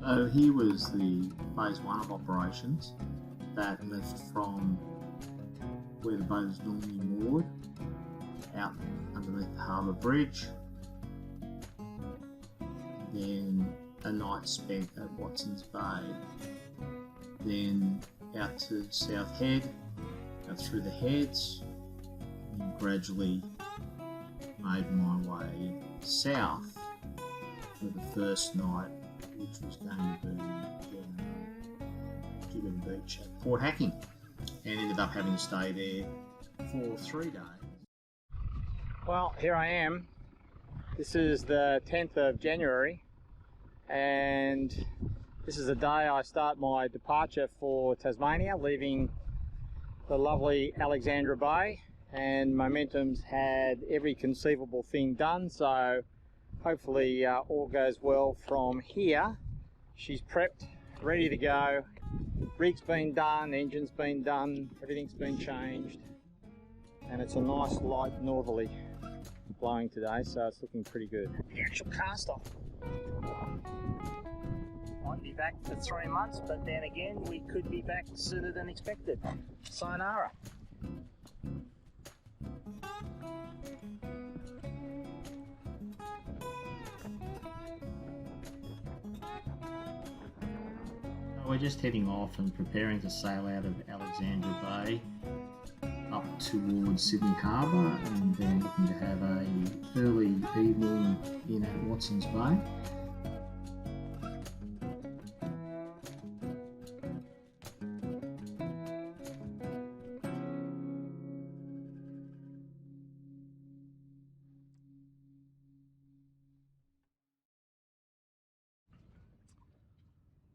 So here was the phase 1 of operations that left from where the boat is normally moored out underneath the harbour bridge, then a night spent at Watson's Bay, then out to South Head, out through the heads, and then gradually made my way south for the first night, which was going to be down Diemen Beach at Port Hacking, and ended up having to stay there for 3 days. Well, here I am. This is the 10th of January, and this is the day I start my departure for Tasmania, leaving the lovely Alexandra Bay. And Momentum's had every conceivable thing done, so hopefully all goes well from here. She's prepped, ready to go. Rig's been done, engine's been done, everything's been changed, and it's a nice light northerly blowing today, so it's looking pretty good. The actual cast off. Might be back for 3 months, but then again we could be back sooner than expected. Sayonara. We're just heading off and preparing to sail out of Alexandra Bay up towards Sydney Harbour, and then looking to have an early evening in at Watson's Bay.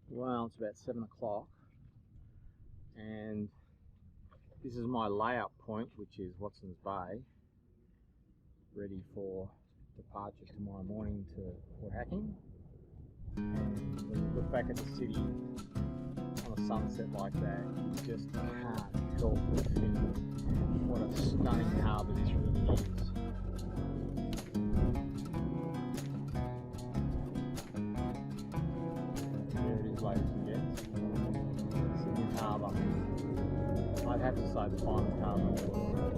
Well, it's about 7 o'clock, and this is my layout point, which is Watson's Bay, ready for departure tomorrow morning to Port Hacking. And when you look back at the city on a sunset like that, you just can't help but think what a stunning harbour this really is. Ladies and gents, Sydney Harbour. I'd have to say the finest harbour in the world.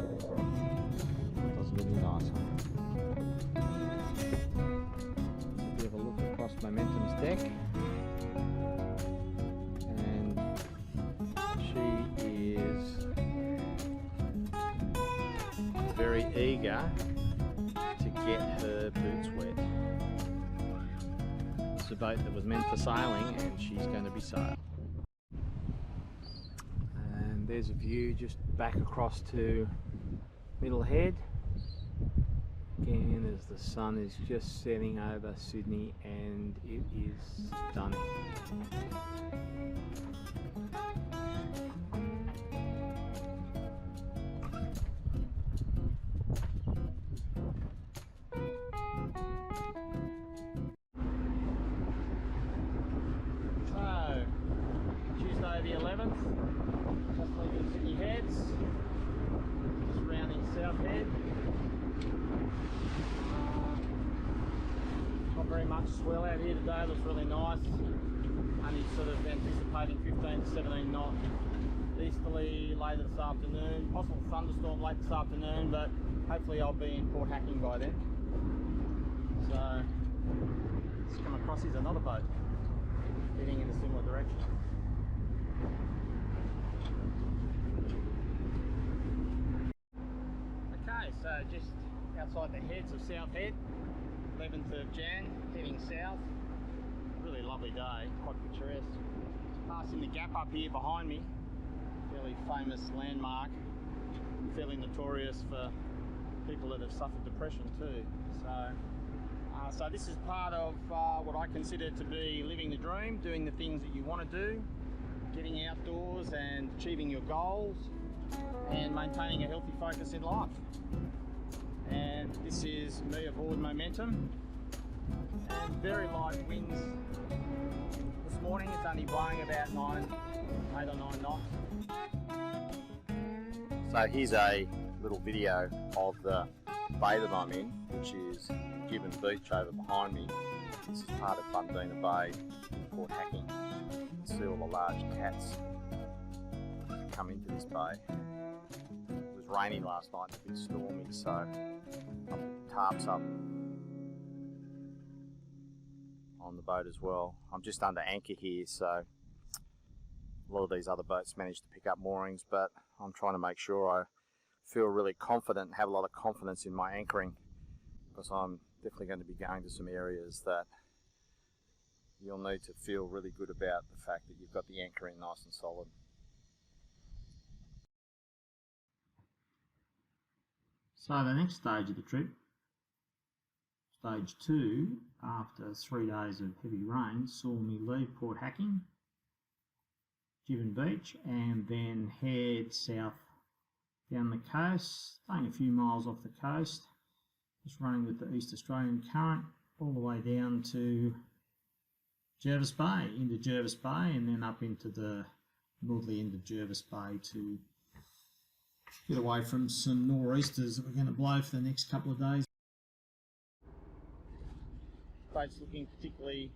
That's a really nice one. A bit of a look across Momentum's deck, and she is very eager to get her boots wet. It's a boat that was meant for sailing, and she's going to be sailed. And there's a view just back across to Middle Head again as the sun is just setting over Sydney, and it is stunning. The 11th, just leaving Sydney Heads, just rounding South Head. Not very much swell out here today, looks really nice. Only sort of anticipating 15 to 17 knot easterly later this afternoon. Possible thunderstorm late this afternoon, but hopefully I'll be in Port Hacking by then. So let's come across, here's another boat heading in a similar direction. Okay, so just outside the heads of South Head, 11th of Jan, heading south. Really lovely day, quite picturesque. Passing the gap up here behind me, fairly famous landmark, fairly notorious for people that have suffered depression too. So this is part of what I consider to be living the dream, doing the things that you want to do, getting outdoors and achieving your goals, and maintaining a healthy focus in life. And this is me aboard Momentum, and very light winds this morning. It's only blowing about 8 or 9 knots. So here's a little video of the bay that I'm in, which is Diemen Beach over behind me. This is part of Bundeena Bay in Port Hacking. You can see all the large cats come into this bay. It was rainy last night, a bit stormy, so I put tarps up on the boat as well. I'm just under anchor here, so a lot of these other boats manage to pick up moorings, but I'm trying to make sure I feel really confident and have a lot of confidence in my anchoring, because I'm definitely going to be going to some areas that you'll need to feel really good about the fact that you've got the anchoring nice and solid. So the next stage of the trip, stage 2, after 3 days of heavy rain, saw me leave Port Hacking, Diemen Beach, and then head south down the coast, staying a few miles off the coast, just running with the East Australian current all the way down to Jervis Bay, into Jervis Bay, and then up into the northerly end of Jervis Bay to get away from some nor'easters that we're going to blow for the next couple of days. Boat's looking particularly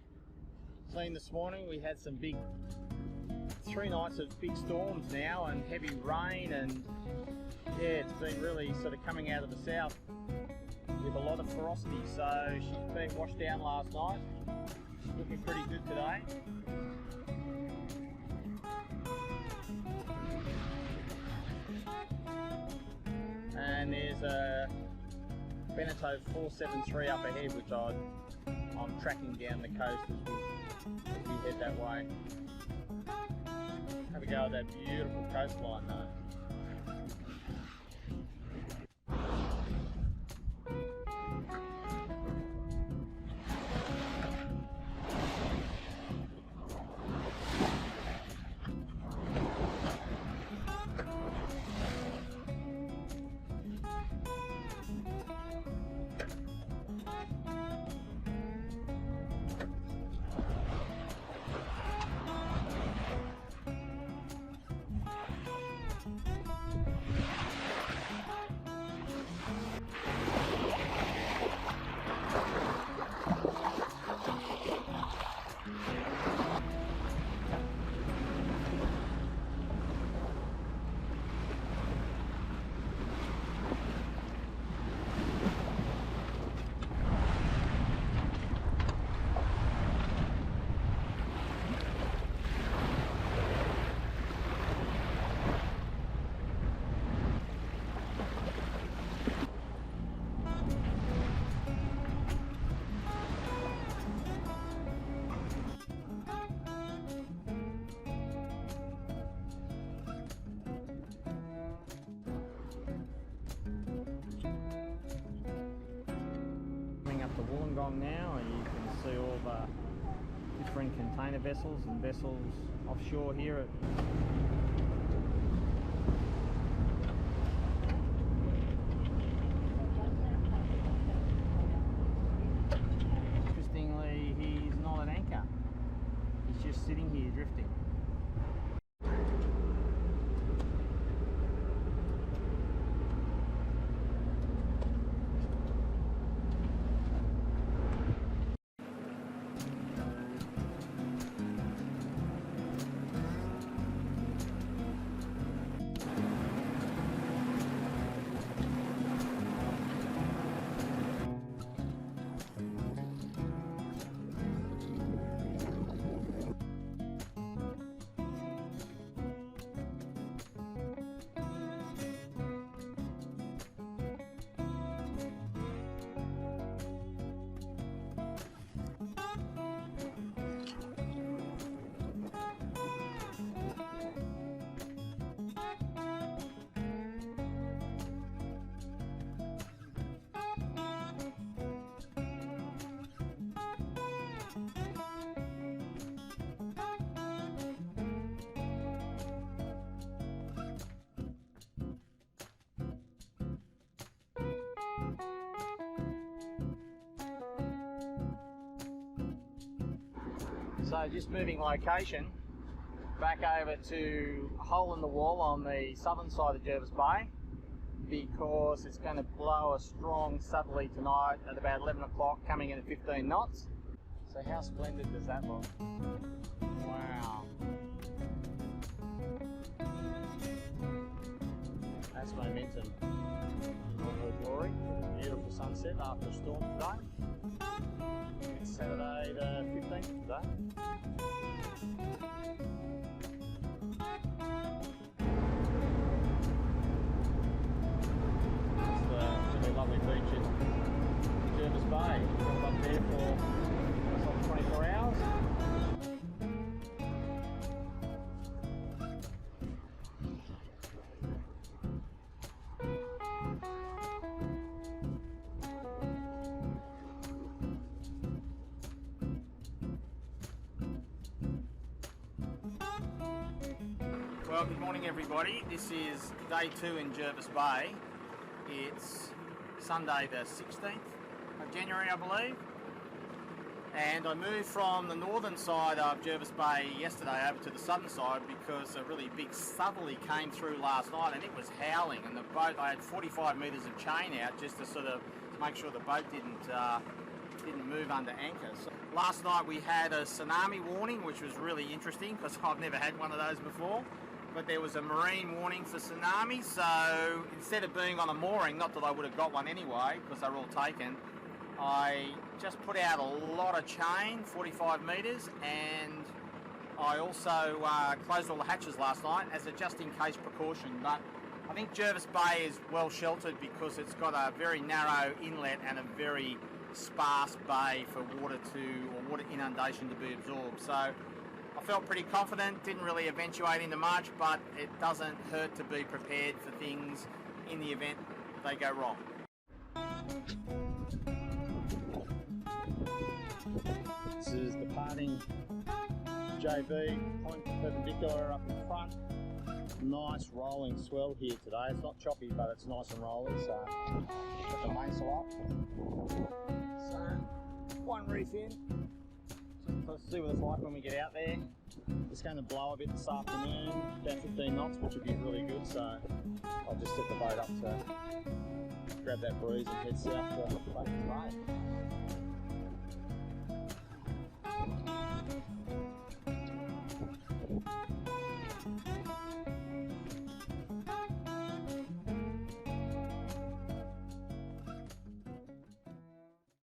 clean this morning. We had some 3 nights of big storms now and heavy rain, and yeah, it's been really sort of coming out of the south with a lot of ferocity. So she's been washed down last night, looking pretty good today. And there's a Beneteau 473 up ahead, which I'm tracking down the coast as we head that way. Have a go at that beautiful coastline though. Now, and you can see all the different container vessels and vessels offshore here at Interestingly, he's not at anchor, he's just sitting here drifting. So just moving location, back over to a hole in the wall on the southern side of Jervis Bay, because it's going to blow a strong southerly tonight at about 11 o'clock, coming in at 15 knots. So how splendid does that look? Wow. That's momentum in all her glory. Beautiful sunset after a storm today. It's Saturday the 15th today. It's the really lovely beach at Jervis Bay. We're up there for 24 hours. Well, good morning everybody. This is day 2 in Jervis Bay. It's Sunday the 16th of January, I believe. And I moved from the northern side of Jervis Bay yesterday over to the southern side because a really big southerly came through last night and it was howling, and the boat, I had 45 metres of chain out just to sort of make sure the boat didn't move under anchor. So last night we had a tsunami warning, which was really interesting because I've never had one of those before. But there was a marine warning for tsunami, so instead of being on a mooring, not that I would have got one anyway because they're all taken, I just put out a lot of chain, 45 metres, and I also closed all the hatches last night as a just-in-case precaution. But I think Jervis Bay is well sheltered because it's got a very narrow inlet and a very sparse bay for water inundation to be absorbed. So I felt pretty confident, didn't really eventuate into much, but it doesn't hurt to be prepared for things in the event they go wrong. This is departing JB, point perpendicular up in front. Nice rolling swell here today. It's not choppy, but it's nice and rolling, so got the mainsail up. So, one reef in. Let's see what it's like when we get out there. It's going to blow a bit this afternoon, about 15 knots, which would be really good, so I'll just set the boat up to grab that breeze and head south to Bay.